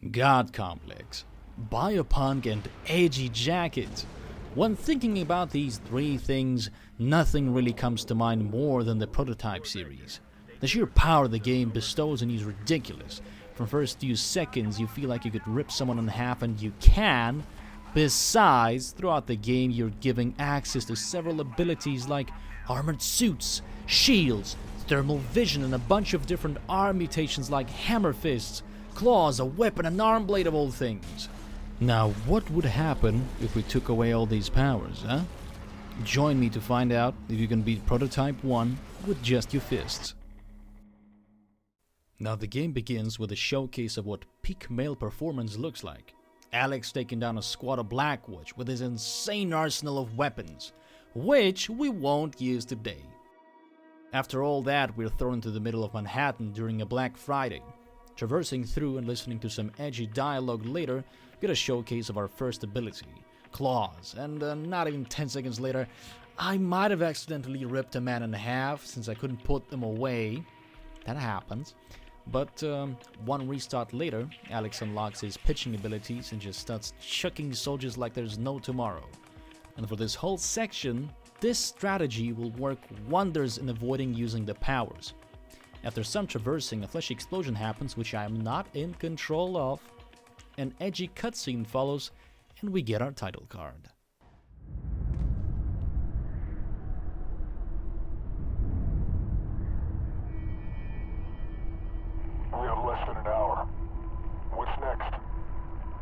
God complex, biopunk, and edgy jacket. When thinking about these three things, nothing really comes to mind more than the Prototype series. The sheer power the game bestows on you is ridiculous. From first few seconds, you feel like you could rip someone in half, and you can. Besides, throughout the game, you're given access to several abilities like armored suits, shields, thermal vision, and a bunch of different arm mutations like hammer fists, claws, a weapon, an arm blade of all things. Now, what would happen if we took away all these powers, huh? Join me to find out if you can beat Prototype 1 with just your fists. Now, the game begins with a showcase of what peak male performance looks like. Alex taking down a squad of Blackwatch with his insane arsenal of weapons, which we won't use today. After all that, we're thrown into the middle of Manhattan during a Black Friday. Traversing through and listening to some edgy dialogue later, we get a showcase of our first ability, Claws, and not even 10 seconds later, I might have accidentally ripped a man in half since I couldn't put them away. That happens. But one restart later, Alex unlocks his pitching abilities and just starts chucking soldiers like there's no tomorrow. And for this whole section, this strategy will work wonders in avoiding using the powers. After some traversing, a fleshy explosion happens, which I am not in control of. An edgy cutscene follows, and we get our title card. We have less than an hour. What's next?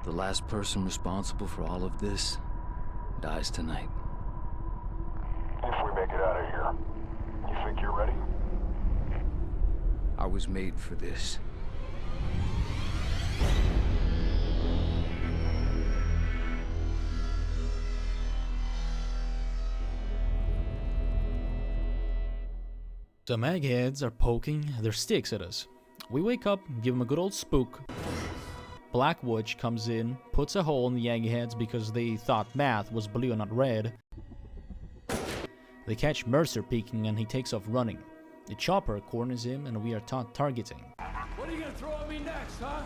The last person responsible for all of this dies tonight. If we make it out of here, you think you're ready? I was made for this. Some eggheads are poking their sticks at us. We wake up, give them a good old spook. Blackwatch comes in, puts a hole in the eggheads because they thought math was blue and not red. They catch Mercer peeking and he takes off running. The chopper corners him and we are targeting. What are you gonna throw at me next, huh?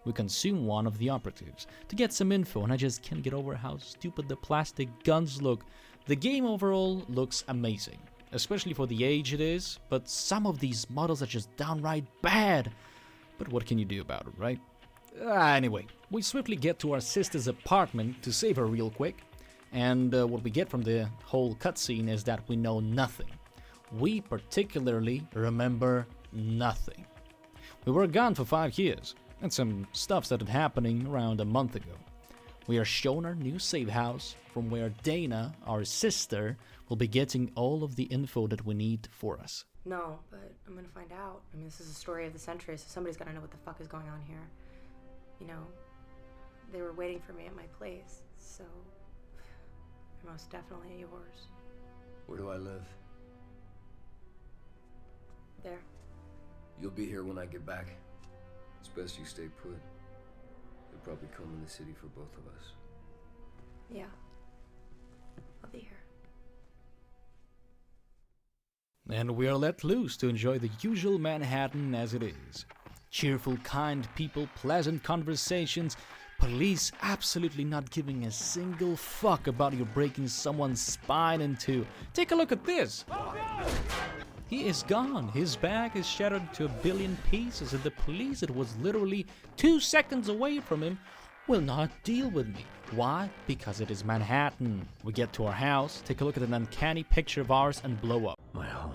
We consume one of the operatives to get some info, and I just can't get over how stupid the plastic guns look. The game overall looks amazing, especially for the age it is, but some of these models are just downright bad. But what can you do about it, right? Anyway, we swiftly get to our sister's apartment to save her real quick, and what we get from the whole cutscene is that we know nothing. We particularly remember nothing. We were gone for 5 years, and some stuff started happening around a month ago. We are shown our new safe house, from where Dana, our sister, will be getting all of the info that we need for us. No, but I'm gonna find out. I mean, this is a story of the century, so somebody's gotta know what the fuck is going on here. You know, they were waiting for me at my place, so they're most definitely yours. Where do I live? There. You'll be here when I get back. It's best you stay put. They'll probably come in the city for both of us. Yeah. I'll be here. And we are let loose to enjoy the usual Manhattan as it is. Cheerful, kind people, pleasant conversations, police absolutely not giving a single fuck about you breaking someone's spine in two. Take a look at this! He is gone. His bag is shattered to a billion pieces, and the police that was literally 2 seconds away from him will not deal with me. Why? Because it is Manhattan. We get to our house, take a look at an uncanny picture of ours, and blow up. My home.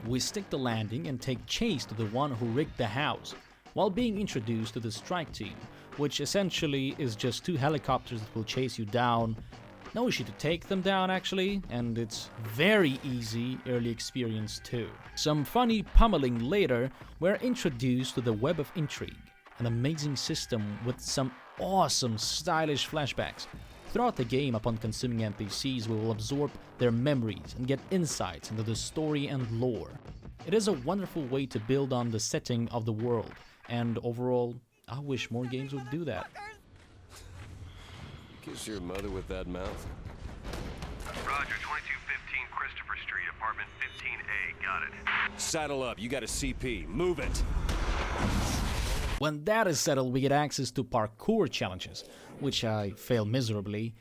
We stick the landing and take chase to the one who rigged the house, while being introduced to the strike team, which essentially is just 2 helicopters that will chase you down. No issue to take them down actually, and it's very easy early experience too. Some funny pummeling later, we're introduced to the Web of Intrigue, an amazing system with some awesome stylish flashbacks. Throughout the game, upon consuming NPCs, we will absorb their memories and get insights into the story and lore. It is a wonderful way to build on the setting of the world, and overall, I wish more games would do that. Kiss your mother with that mouth? Roger, 2215 Christopher Street, apartment 15A. Got it. Saddle up. You got a CP. Move it. When that is settled, we get access to parkour challenges, which I fail miserably.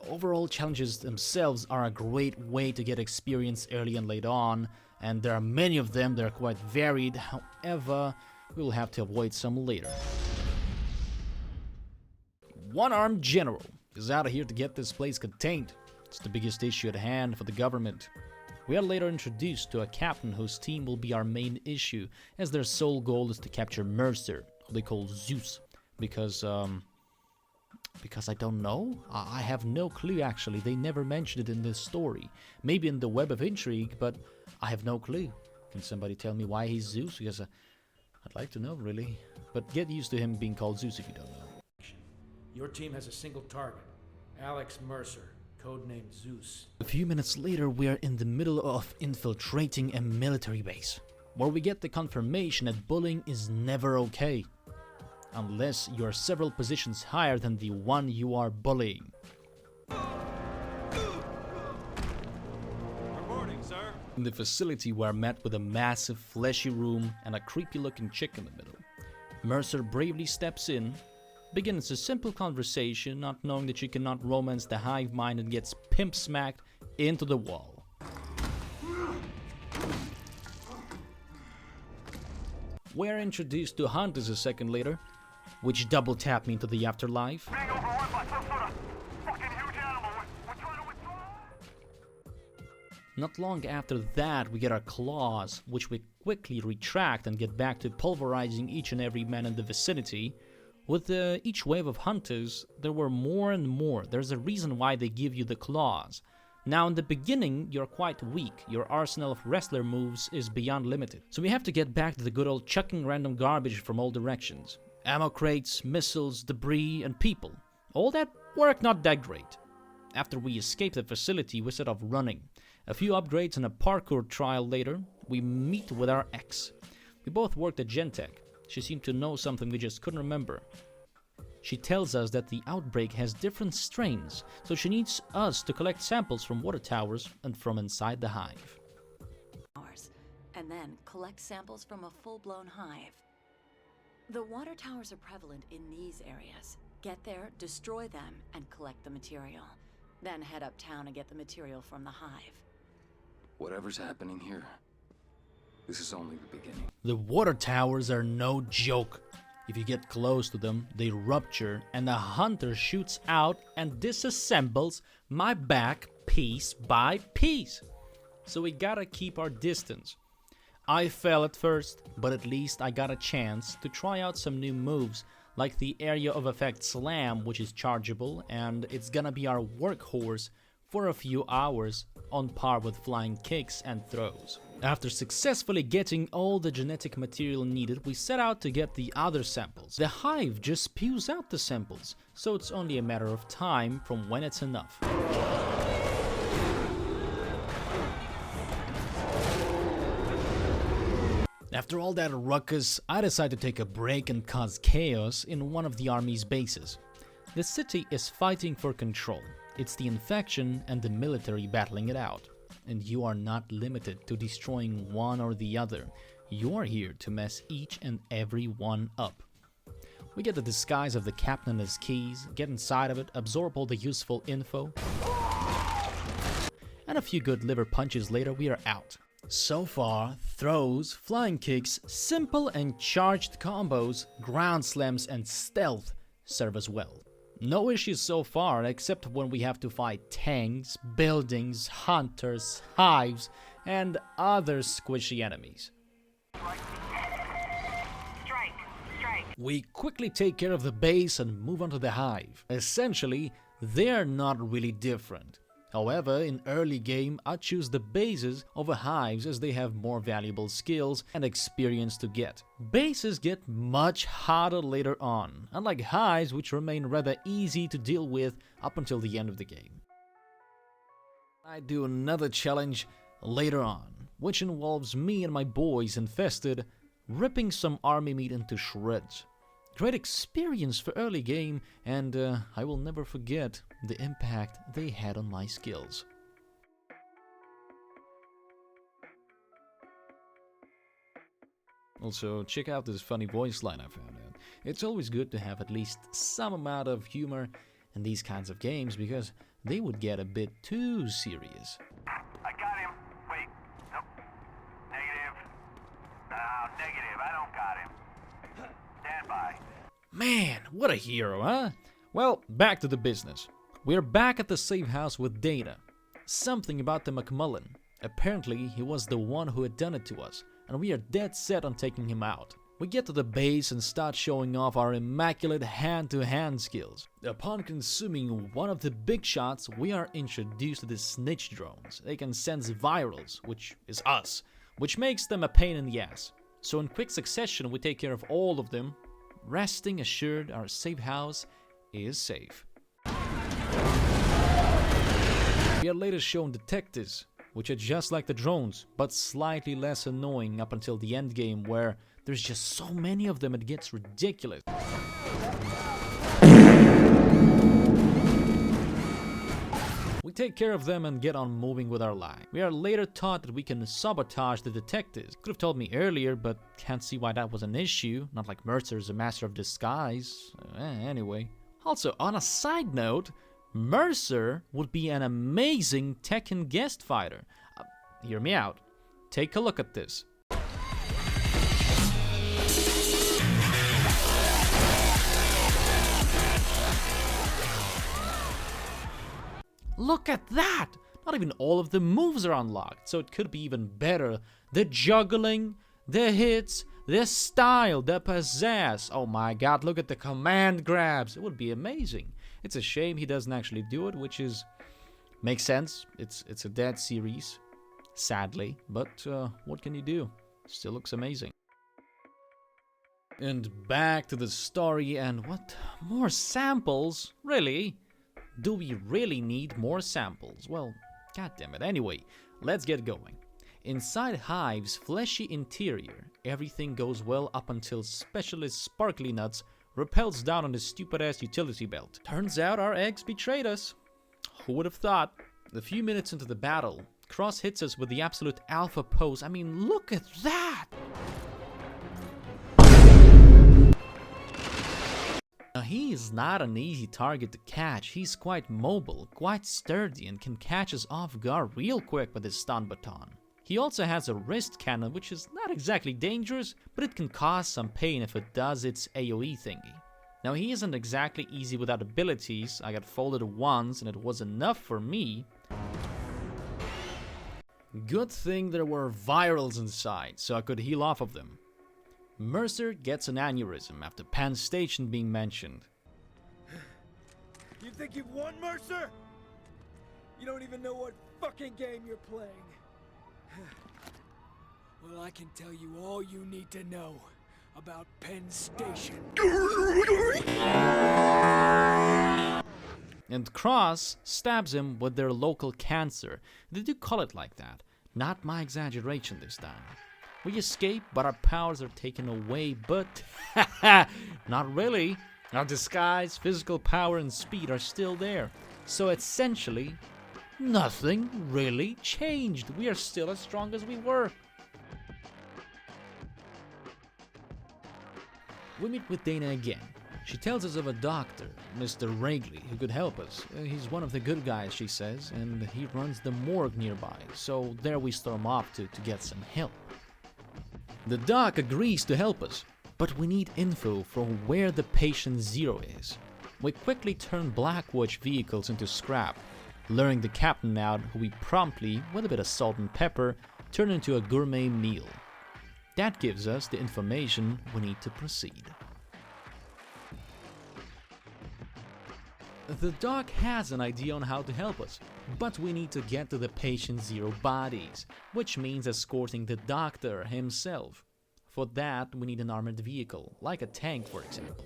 Overall, challenges themselves are a great way to get experience early and late on, and there are many of them. They're quite varied. However, we will have to avoid some later. One-armed general is out of here to get this place contained. It's the biggest issue at hand for the government. We are later introduced to a captain whose team will be our main issue, as their sole goal is to capture Mercer, who they call Zeus, because I don't know? I have no clue actually. They never mentioned it in this story. Maybe in the Web of Intrigue, but I have no clue. Can somebody tell me why he's Zeus? Because I'd like to know, really. But get used to him being called Zeus if you don't know. Your team has a single target, Alex Mercer, codenamed Zeus. A few minutes later, we are in the middle of infiltrating a military base, where we get the confirmation that bullying is never okay, unless you are several positions higher than the one you are bullying. Reporting, sir. In the facility, we are met with a massive fleshy room and a creepy looking chick in the middle. Mercer bravely steps in, begins a simple conversation, not knowing that she cannot romance the hive mind, and gets pimp smacked into the wall. We're introduced to Hunters a second later, which double tap me into the afterlife. Not long after that, we get our claws, which we quickly retract and get back to pulverizing each and every man in the vicinity. With each wave of hunters, there were more and more. There's a reason why they give you the claws. Now, in the beginning, you're quite weak. Your arsenal of wrestler moves is beyond limited. So we have to get back to the good old chucking random garbage from all directions. Ammo crates, missiles, debris, and people. All that work not that great. After we escape the facility, we set off running. A few upgrades and a parkour trial later, we meet with our ex. We both worked at Gentech. She seemed to know something we just couldn't remember. She tells us that the outbreak has different strains, so she needs us to collect samples from water towers and from inside the hive. And then collect samples from a full-blown hive. The water towers are prevalent in these areas. Get there, destroy them, and collect the material. Then head uptown and get the material from the hive. Whatever's happening here, this is only the beginning. The water towers are no joke. If you get close to them, they rupture and the hunter shoots out and disassembles my back piece by piece. So we gotta keep our distance. I fell at first, but at least I got a chance to try out some new moves, like the area of effect slam, which is chargeable, and it's gonna be our workhorse for a few hours, on par with flying kicks and throws. After successfully getting all the genetic material needed, we set out to get the other samples. The hive just spews out the samples, so it's only a matter of time from when it's enough. After all that ruckus, I decide to take a break and cause chaos in one of the army's bases. The city is fighting for control. It's the infection and the military battling it out. And you are not limited to destroying one or the other. You're here to mess each and every one up. We get the disguise of the captain and his keys, get inside of it, absorb all the useful info. And a few good liver punches later, we are out. So far, throws, flying kicks, simple and charged combos, ground slams and stealth serve us well. No issues so far, except when we have to fight tanks, buildings, hunters, hives, and other squishy enemies. We quickly take care of the base and move on to the hive. Essentially, they're not really different. However, in early game, I choose the bases over hives as they have more valuable skills and experience to get. Bases get much harder later on, unlike hives which remain rather easy to deal with up until the end of the game. I do another challenge later on, which involves me and my boys infested ripping some army meat into shreds. Great experience for early game, and I will never forget the impact they had on my skills. Also, check out this funny voice line I found out. It's always good to have at least some amount of humor in these kinds of games, because they would get a bit too serious. I got him. Wait. Nope. Negative. No, negative. I don't got him. Stand by. Man, what a hero, huh? Well, back to the business. We're back at the safe house with Dana. Something about the McMullen. Apparently, he was the one who had done it to us, and we are dead set on taking him out. We get to the base and start showing off our immaculate hand-to-hand skills. Upon consuming one of the big shots, we are introduced to the snitch drones. They can sense virals, which is us, which makes them a pain in the ass. So in quick succession, we take care of all of them, resting assured our safe house is safe. We are later shown detectives, which are just like the drones, but slightly less annoying up until the end game, where there's just so many of them it gets ridiculous. We take care of them and get on moving with our life. We are later taught that we can sabotage the detectives. Could have told me earlier, but can't see why that was an issue. Not like Mercer's a master of disguise. Anyway. Also, on a side note, Mercer would be an amazing Tekken guest fighter. Hear me out. Take a look at this. Look at that! Not even all of the moves are unlocked, so it could be even better. The juggling, the hits, the style, the pizzazz. Oh my god, look at the command grabs. It would be amazing. It's a shame he doesn't actually do it, which is... makes sense. It's a dead series, sadly. But what can you do? Still looks amazing. And back to the story, and what? More samples? Really? Do we really need more samples? Well, goddammit. Anyway, let's get going. Inside Hive's fleshy interior, everything goes well up until Specialist Sparkly Nuts rappels down on his stupid-ass utility belt. Turns out our eggs betrayed us. Who would have thought? A few minutes into the battle, Cross hits us with the absolute alpha pose. I mean, look at that! Now, he is not an easy target to catch. He's quite mobile, quite sturdy, and can catch us off guard real quick with his stun baton. He also has a wrist cannon, which is not exactly dangerous, but it can cause some pain if it does its AoE thingy. Now, he isn't exactly easy without abilities. I got folded once and it was enough for me. Good thing there were virals inside, so I could heal off of them. Mercer gets an aneurysm after Penn Station being mentioned. You think you've won, Mercer? You don't even know what fucking game you're playing. Well, I can tell you all you need to know about Penn Station. And Cross stabs him with their local cancer. They do call it like that. Not my exaggeration this time. We escape, but our powers are taken away, but not really. Our disguise, physical power, and speed are still there. So essentially, nothing really changed. We are still as strong as we were. We meet with Dana again. She tells us of a doctor, Mr. Wrigley, who could help us. He's one of the good guys, she says, and he runs the morgue nearby. So there we storm off to get some help. The doc agrees to help us, but we need info from where the patient zero is. We quickly turn Blackwatch vehicles into scrap, luring the captain out, who we promptly, with a bit of salt and pepper, turn into a gourmet meal. That gives us the information we need to proceed. The doc has an idea on how to help us, but we need to get to the patient zero bodies, which means escorting the doctor himself. For that, we need an armored vehicle, like a tank for example.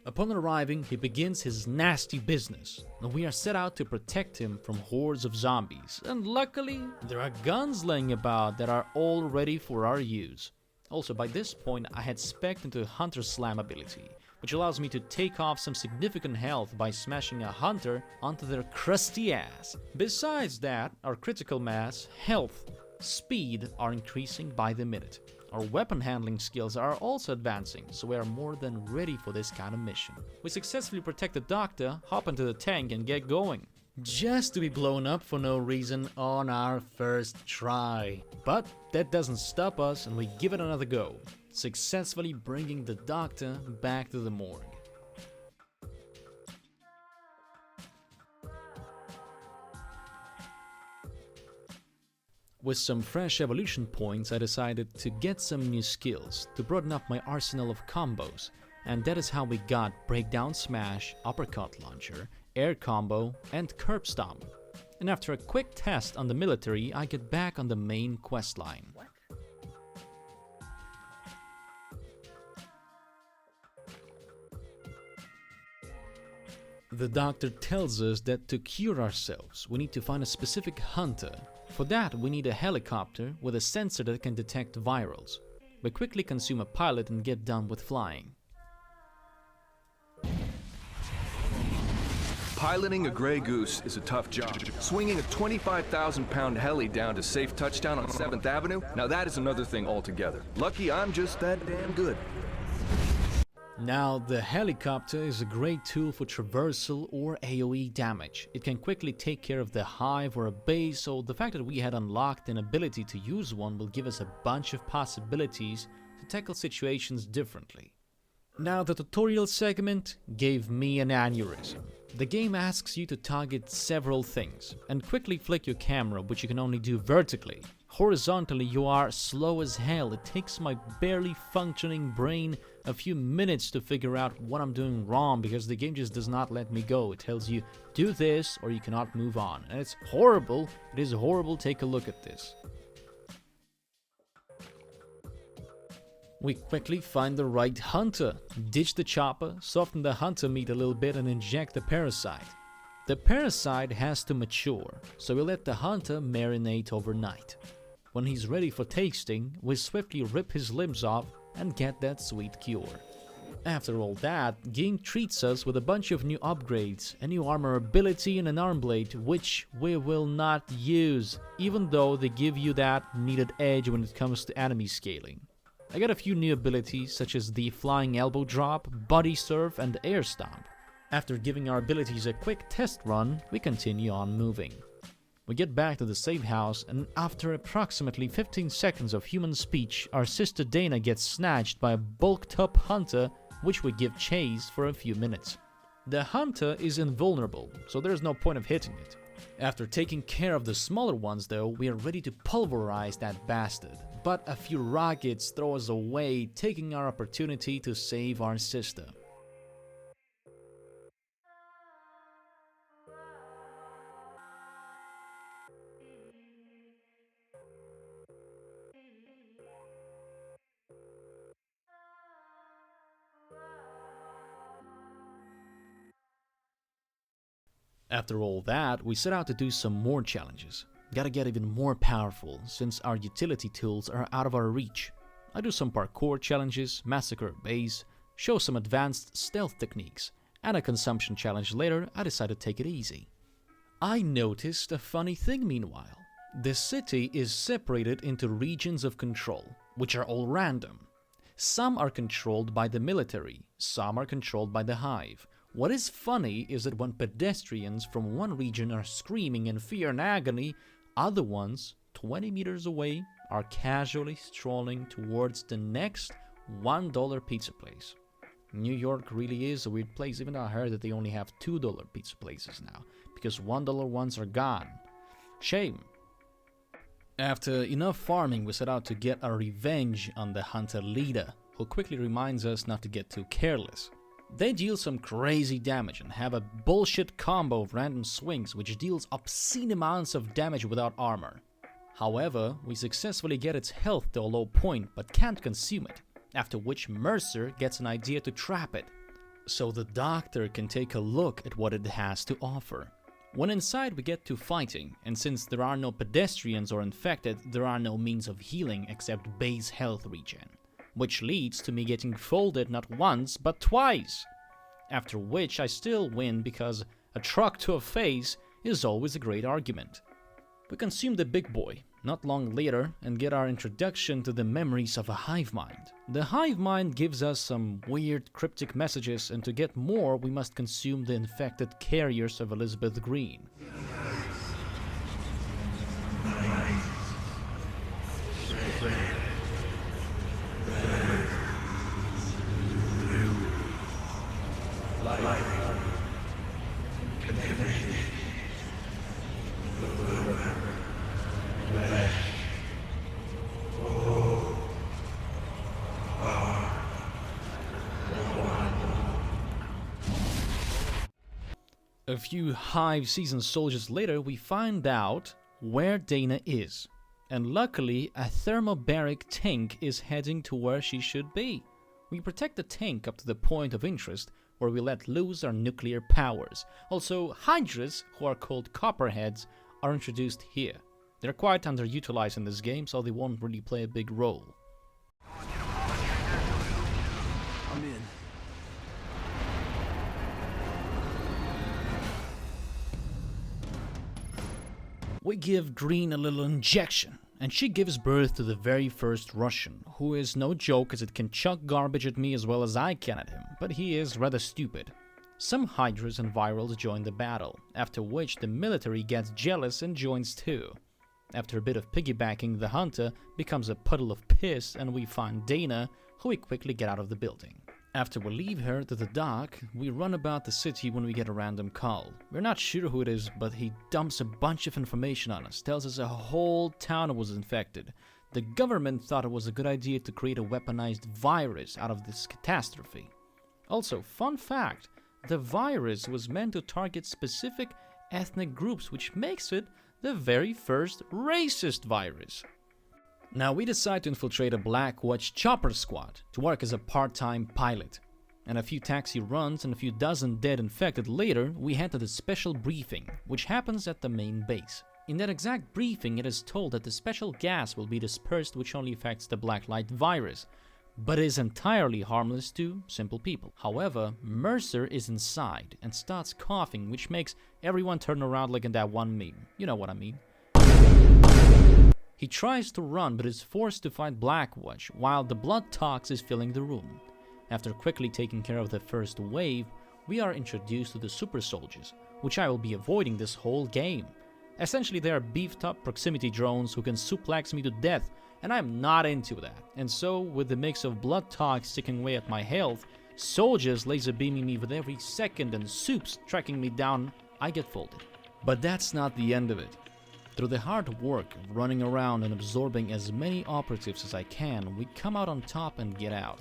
Upon arriving, he begins his nasty business, and we are set out to protect him from hordes of zombies. And luckily, there are guns laying about that are all ready for our use. Also, by this point, I had spec'd into Hunter Slam ability, which allows me to take off some significant health by smashing a hunter onto their crusty ass. Besides that, our critical mass, health, speed are increasing by the minute. Our weapon handling skills are also advancing, so we are more than ready for this kind of mission. We successfully protect the doctor, hop into the tank and get going. Just to be blown up for no reason on our first try. But that doesn't stop us and we give it another go, successfully bringing the doctor back to the morgue. With some fresh evolution points, I decided to get some new skills to broaden up my arsenal of combos, and that is how we got Breakdown Smash, Uppercut Launcher, Air Combo, and Curb Stomp. And after a quick test on the military, I get back on the main questline. The doctor tells us that to cure ourselves, we need to find a specific hunter. For that, we need a helicopter with a sensor that can detect virals. We quickly consume a pilot and get done with flying. Piloting a Grey Goose is a tough job. Swinging a 25,000-pound heli down to safe touchdown on 7th Avenue, now that is another thing altogether. Lucky I'm just that damn good. Now, the helicopter is a great tool for traversal or AoE damage. It can quickly take care of the hive or a base, so the fact that we had unlocked an ability to use one will give us a bunch of possibilities to tackle situations differently. Now, the tutorial segment gave me an aneurysm. The game asks you to target several things and quickly flick your camera, which you can only do vertically. Horizontally, you are slow as hell. It takes my barely functioning brain a few minutes to figure out what I'm doing wrong because the game just does not let me go. It tells you, do this or you cannot move on. And it's horrible. It is horrible. Take a look at this. We quickly find the right hunter, ditch the chopper, soften the hunter meat a little bit and inject the parasite. The parasite has to mature, so we let the hunter marinate overnight. When he's ready for tasting, we swiftly rip his limbs off and get that sweet cure. After all that, game treats us with a bunch of new upgrades, a new armor ability and an arm blade, which we will not use, even though they give you that needed edge when it comes to enemy scaling. I got a few new abilities such as the Flying Elbow Drop, Body Surf and Air Stomp. After giving our abilities a quick test run, we continue on moving. We get back to the safe house and after approximately 15 seconds of human speech, our sister Dana gets snatched by a bulked up hunter which we give chase for a few minutes. The hunter is invulnerable, so there's no point of hitting it. After taking care of the smaller ones though, we are ready to pulverize that bastard. But a few rockets throw us away, taking our opportunity to save our sister. After all that, we set out to do some more challenges. Gotta get even more powerful, since our utility tools are out of our reach. I do some parkour challenges, massacre a base, show some advanced stealth techniques, and a consumption challenge later, I decided to take it easy. I noticed a funny thing meanwhile. The city is separated into regions of control, which are all random. Some are controlled by the military, some are controlled by the hive. What is funny is that when pedestrians from one region are screaming in fear and agony, other ones, 20 meters away, are casually strolling towards the next $1 pizza place. New York really is a weird place, even though I heard that they only have $2 pizza places now, because $1 ones are gone. Shame. After enough farming, we set out to get our revenge on the hunter Lita, who quickly reminds us not to get too careless. They deal some crazy damage and have a bullshit combo of random swings which deals obscene amounts of damage without armor. However, we successfully get its health to a low point but can't consume it, after which Mercer gets an idea to trap it, so the doctor can take a look at what it has to offer. When inside we get to fighting, and since there are no pedestrians or infected, there are no means of healing except base health regen. Which leads to me getting folded not once, but twice. After which I still win because a truck to a face is always a great argument. We consume the big boy, not long later, and get our introduction to the memories of a hive mind. The hive mind gives us some weird cryptic messages, and to get more we must consume the infected carriers of Elizabeth Green. A few Hive seasoned soldiers later, we find out where Dana is. And luckily, a thermobaric tank is heading to where she should be. We protect the tank up to the point of interest, where we let loose our nuclear powers. Also, Hydras, who are called Copperheads, are introduced here. They're quite underutilized in this game, so they won't really play a big role. I'm in. We give Green a little injection, and she gives birth to the very first Russian, who is no joke as it can chuck garbage at me as well as I can at him, but he is rather stupid. Some Hydras and Virals join the battle, after which the military gets jealous and joins too. After a bit of piggybacking, the Hunter becomes a puddle of piss and we find Dana, who we quickly get out of the building. After we leave her to the dock, we run about the city when we get a random call. We're not sure who it is, but he dumps a bunch of information on us, tells us a whole town was infected. The government thought it was a good idea to create a weaponized virus out of this catastrophe. Also, fun fact, the virus was meant to target specific ethnic groups, which makes it the very first racist virus. Now we decide to infiltrate a Black Watch chopper squad to work as a part-time pilot. And a few taxi runs and a few dozen dead infected later, we head to the special briefing, which happens at the main base. In that exact briefing, it is told that the special gas will be dispersed which only affects the Blacklight virus, but is entirely harmless to simple people. However, Mercer is inside and starts coughing, which makes everyone turn around like in that one meme. You know what I mean. He tries to run but is forced to fight Blackwatch while the blood tox is filling the room. After quickly taking care of the first wave, we are introduced to the super soldiers, which I will be avoiding this whole game. Essentially, they are beefed up proximity drones who can suplex me to death, and I'm not into that. And so, with the mix of blood tox ticking away at my health, soldiers laser beaming me with every second, and soups tracking me down, I get folded. But that's not the end of it. Through the hard work of running around and absorbing as many operatives as I can, we come out on top and get out.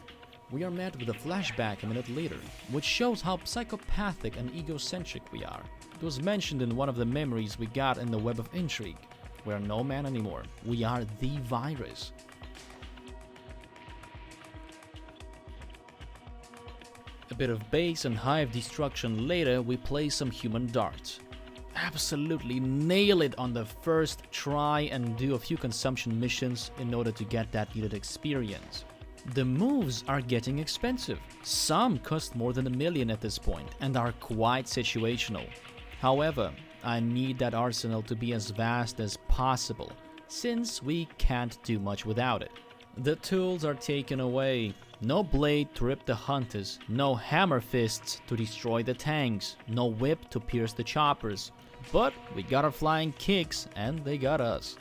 We are met with a flashback a minute later, which shows how psychopathic and egocentric we are. It was mentioned in one of the memories we got in the Web of Intrigue. We are no man anymore. We are the virus. A bit of base and hive destruction later, we play some human darts. Absolutely nail it on the first try and do a few consumption missions in order to get that needed experience. The moves are getting expensive. Some cost more than $1 million at this point and are quite situational. However, I need that arsenal to be as vast as possible, since we can't do much without it. The tools are taken away. No blade to rip the hunters, no hammer fists to destroy the tanks, no whip to pierce the choppers. But we got our flying kicks and they got us.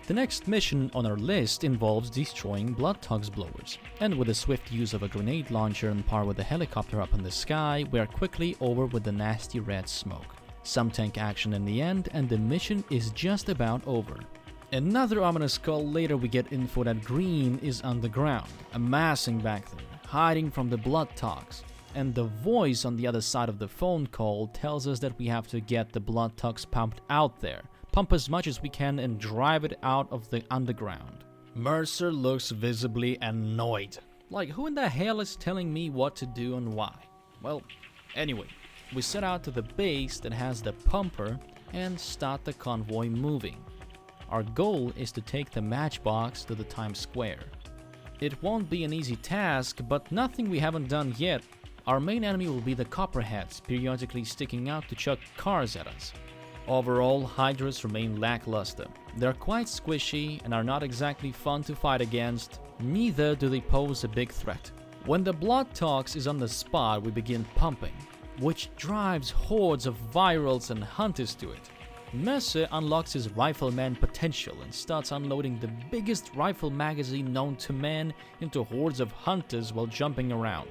The next mission on our list involves destroying blood tox blowers, and with the swift use of a grenade launcher on par with a helicopter up in the sky, we are quickly over with the nasty red smoke. Some tank action in the end, and the mission is just about over. Another ominous call later, we get info that Green is underground, amassing back there, hiding from the blood tox. And the voice on the other side of the phone call tells us that we have to get the blood tox pumped out there. Pump as much as we can and drive it out of the underground. Mercer looks visibly annoyed. Like, who in the hell is telling me what to do and why? Well, anyway, we set out to the base that has the pumper and start the convoy moving. Our goal is to take the matchbox to the Times Square. It won't be an easy task, but nothing we haven't done yet. Our main enemy will be the Copperheads, periodically sticking out to chuck cars at us. Overall, Hydras remain lackluster. They're quite squishy and are not exactly fun to fight against, neither do they pose a big threat. When the Blood Tox is on the spot, we begin pumping, which drives hordes of virals and hunters to it. Mercer unlocks his rifleman potential and starts unloading the biggest rifle magazine known to man into hordes of hunters while jumping around.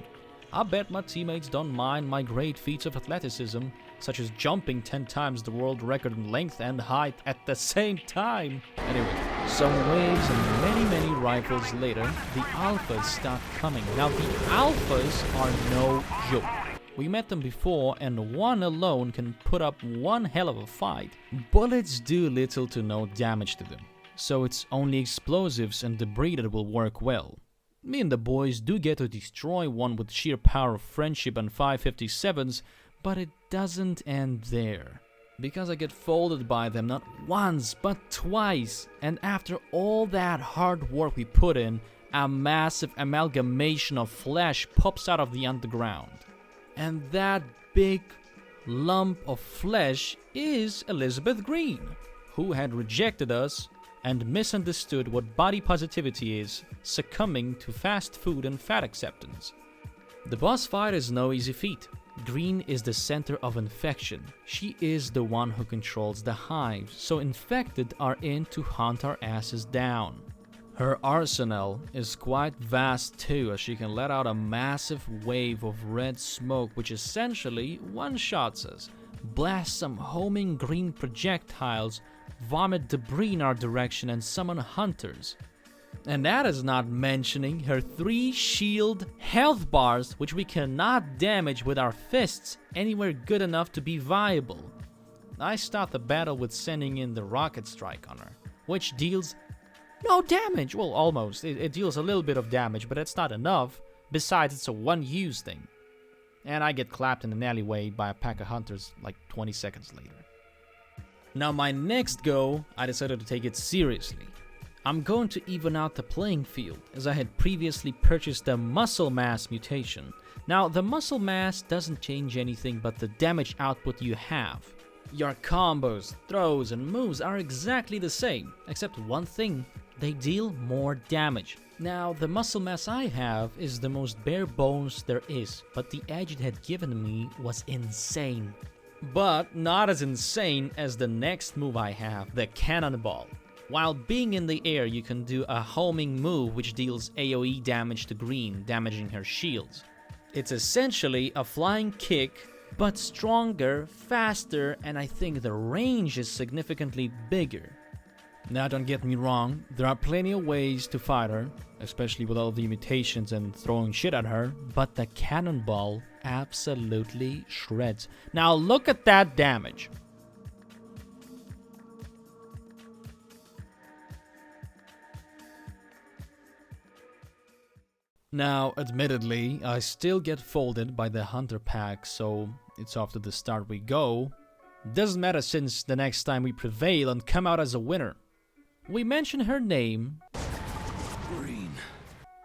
I bet my teammates don't mind my great feats of athleticism, such as jumping 10 times the world record in length and height at the same time. Anyway, some waves and many rifles later, the Alphas start coming. Now the Alphas are no joke. We met them before, and one alone can put up one hell of a fight. Bullets do little to no damage to them, so it's only explosives and debris that will work well. Me and the boys do get to destroy one with sheer power of friendship and 557s, but it doesn't end there. Because I get folded by them not once, but twice, and after all that hard work we put in, a massive amalgamation of flesh pops out of the underground. And that big lump of flesh is Elizabeth Green, who had rejected us and misunderstood what body positivity is, succumbing to fast food and fat acceptance. The boss fight is no easy feat. Green is the center of infection. She is the one who controls the hives, so infected are in to hunt our asses down. Her arsenal is quite vast too, as she can let out a massive wave of red smoke which essentially one-shots us, blast some homing green projectiles, vomit debris in our direction, and summon hunters. And that is not mentioning her 3 shield health bars, which we cannot damage with our fists anywhere good enough to be viable. I start the battle with sending in the rocket strike on her, which deals no damage. Well, almost. It deals a little bit of damage, but it's not enough. Besides, it's a one-use thing. And I get clapped in an alleyway by a pack of hunters like 20 seconds later. Now my next go, I decided to take it seriously. I'm going to even out the playing field, as I had previously purchased the muscle mass mutation. Now the muscle mass doesn't change anything but the damage output you have. Your combos, throws, and moves are exactly the same, except one thing: they deal more damage. Now, the muscle mass I have is the most bare bones there is, but the edge it had given me was insane. But not as insane as the next move I have, the Cannonball. While being in the air, you can do a homing move which deals AoE damage to Green, damaging her shields. It's essentially a flying kick, but stronger, faster, and I think the range is significantly bigger. Now don't get me wrong, there are plenty of ways to fight her, especially with all the mutations and throwing shit at her, but the Cannonball absolutely shreds. Now look at that damage. Now, admittedly, I still get folded by the Hunter pack, so it's off to the start we go. Doesn't matter since the next time we prevail and come out as a winner. We mention her name Green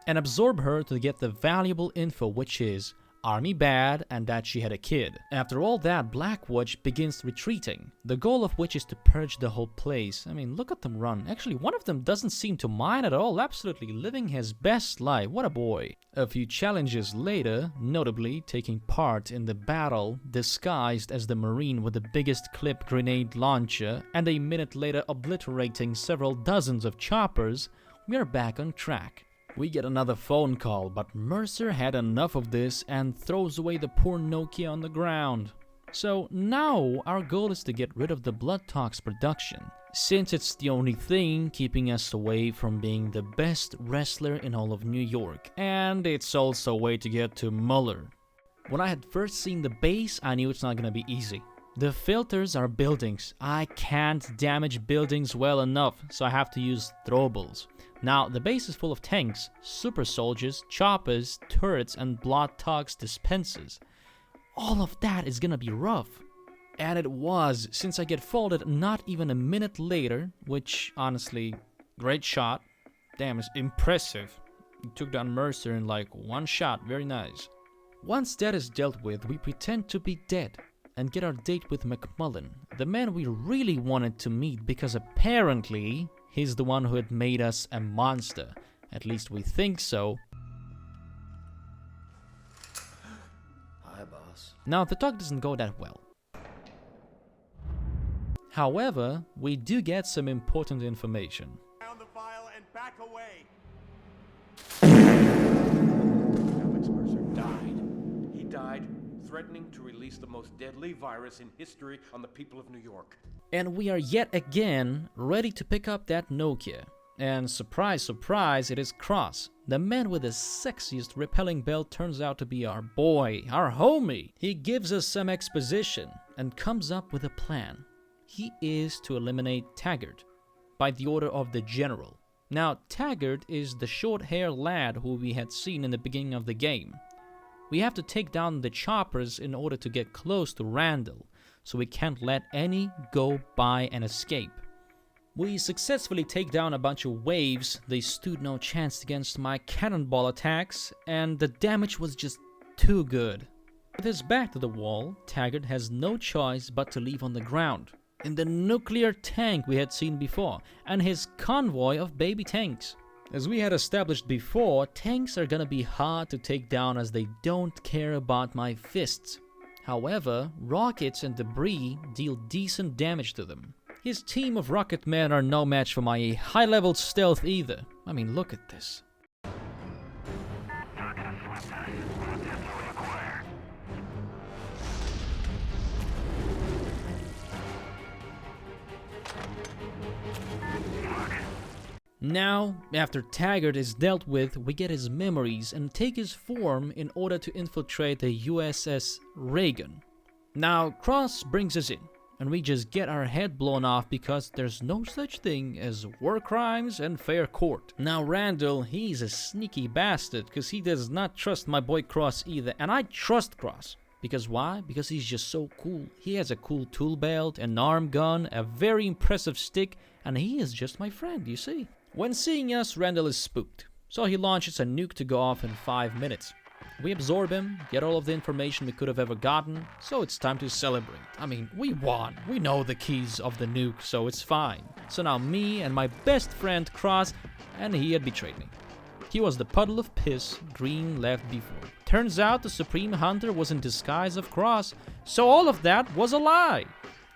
and absorb her to get the valuable info, which is Army bad and that she had a kid. After all that, Blackwatch begins retreating, the goal of which is to purge the whole place. I mean, look at them run. Actually, one of them doesn't seem to mind at all, absolutely living his best life. What a boy. A few challenges later, notably taking part in the battle disguised as the Marine with the biggest clip grenade launcher, and a minute later obliterating several dozens of choppers, we are back on track. We get another phone call, but Mercer had enough of this and throws away the poor Nokia on the ground. So now our goal is to get rid of the Blood Tox production, since it's the only thing keeping us away from being the best wrestler in all of New York, and it's also a way to get to Muller. When I had first seen the base, I knew it's not gonna be easy. The filters are buildings. I can't damage buildings well enough, so I have to use throwables. Now, the base is full of tanks, super soldiers, choppers, turrets, and Blood Tox dispensers. All of that is gonna be rough. And it was, since I get folded not even a minute later, which, honestly, great shot. Damn, it's impressive. He took down Mercer in like one shot, very nice. Once that is dealt with, we pretend to be dead and get our date with McMullen, the man we really wanted to meet because apparently he's the one who had made us a monster. At least we think so. Hi, boss. Now, the talk doesn't go that well. However, we do get some important information. Found the file and back away. Alex Mercer died. He died threatening to release the most deadly virus in history on the people of New York. And we are yet again ready to pick up that Nokia. And surprise, surprise, it is Cross. The man with the sexiest repelling belt turns out to be our boy, our homie. He gives us some exposition and comes up with a plan. He is to eliminate Taggart by the order of the General. Now, Taggart is the short-haired lad who we had seen in the beginning of the game. We have to take down the choppers in order to get close to Randall, so we can't let any go by and escape. We successfully take down a bunch of waves. They stood no chance against my cannonball attacks, and the damage was just too good. With his back to the wall, Taggart has no choice but to leave on the ground, in the nuclear tank we had seen before, and his convoy of baby tanks. As we had established before, tanks are gonna be hard to take down as they don't care about my fists. However, rockets and debris deal decent damage to them. His team of rocket men are no match for my high-level stealth either. I mean, look at this. Now, after Taggart is dealt with, we get his memories and take his form in order to infiltrate the USS Reagan. Now, Cross brings us in, and we just get our head blown off because there's no such thing as war crimes and fair court. Now, Randall, he's a sneaky bastard because he does not trust my boy Cross either, and I trust Cross. Because why? Because he's just so cool. He has a cool tool belt, an arm gun, a very impressive stick, and he is just my friend, you see. When seeing us, Randall is spooked, so he launches a nuke to go off in 5 minutes. We absorb him, get all of the information we could have ever gotten, so it's time to celebrate. I mean, we won. We know the keys of the nuke, so it's fine. So now me and my best friend Cross, and he had betrayed me. He was the puddle of piss Green left before. Turns out the Supreme Hunter was in disguise of Cross, so all of that was a lie.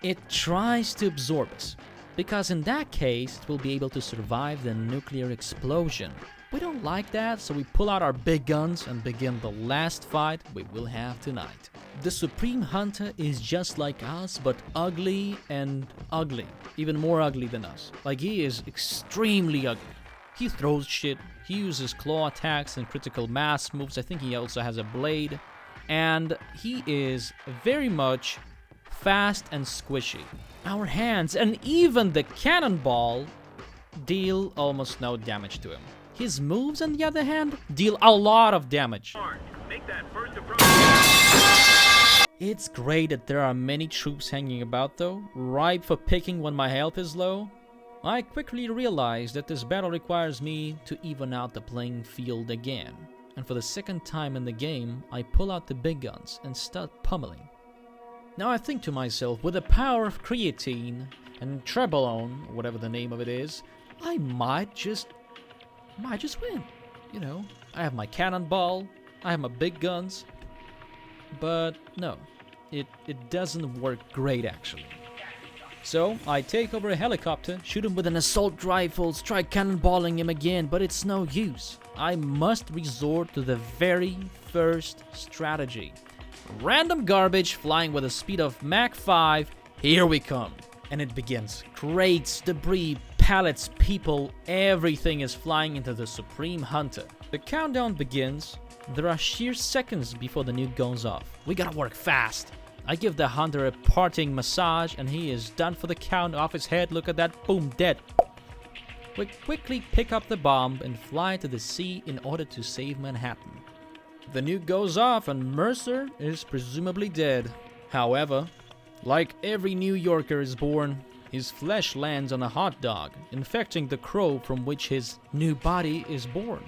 It tries to absorb us, because in that case, it will be able to survive the nuclear explosion. We don't like that, so we pull out our big guns and begin the last fight we will have tonight. The Supreme Hunter is just like us, but ugly and ugly. Even more ugly than us. Like, he is extremely ugly. He throws shit, he uses claw attacks and critical mass moves. I think he also has a blade. And he is very much fast and squishy. Our hands and even the cannonball deal almost no damage to him. His moves, on the other hand, deal a lot of damage. Make that first approach. It's great that there are many troops hanging about though, ripe for picking when my health is low. I quickly realized that this battle requires me to even out the playing field again. And for the second time in the game, I pull out the big guns and start pummeling. Now I think to myself, with the power of creatine and Trebolone, whatever the name of it is, I might just win. You know, I have my cannonball, I have my big guns, but no, it doesn't work great actually. So I take over a helicopter, shoot him with an assault rifle, try cannonballing him again, but it's no use. I must resort to the very first strategy. Random garbage flying with a speed of Mach 5, here we come. And it begins. Crates, debris, pallets, people, everything is flying into the Supreme Hunter. The countdown begins. There are sheer seconds before the nuke goes off. We gotta work fast. I give the Hunter a parting massage and he is done for the count off his head. Look at that, boom, dead. We quickly pick up the bomb and fly to the sea in order to save Manhattan. The nuke goes off and Mercer is presumably dead. However, like every New Yorker is born, his flesh lands on a hot dog, infecting the crow from which his new body is born.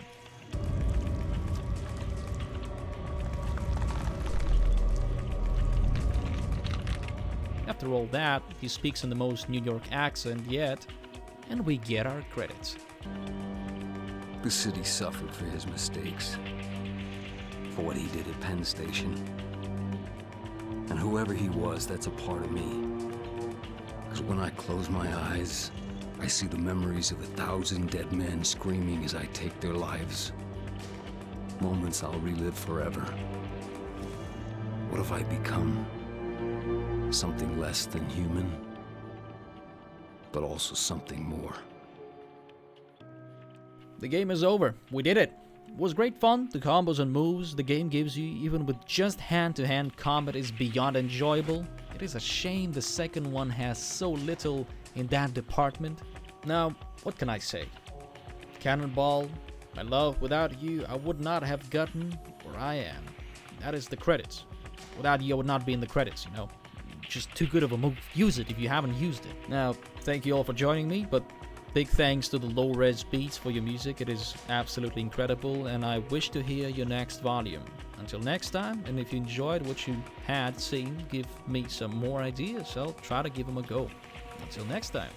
after all that, he speaks in the most New York accent yet, and we get our credits. The city suffered for his mistakes, for what he did at Penn Station. And whoever he was, that's a part of me. Because when I close my eyes, I see the memories of 1,000 dead men screaming as I take their lives. Moments I'll relive forever. What have I become? Something less than human, but also something more. The game is over. We did it. It was great fun. The combos and moves the game gives you, even with just hand-to-hand combat, is beyond enjoyable. It is a shame the second one has so little in that department. Now, what can I say? Cannonball, my love, without you, I would not have gotten where I am. That is the credits. Without you, I would not be in the credits, you know. Just too good of a move. Use it if you haven't used it. Now, thank you all for joining me, but big thanks to the low-res beats for your music. It is absolutely incredible, and I wish to hear your next volume. Until next time, and if you enjoyed what you had seen, give me some more ideas. I'll try to give them a go. Until next time.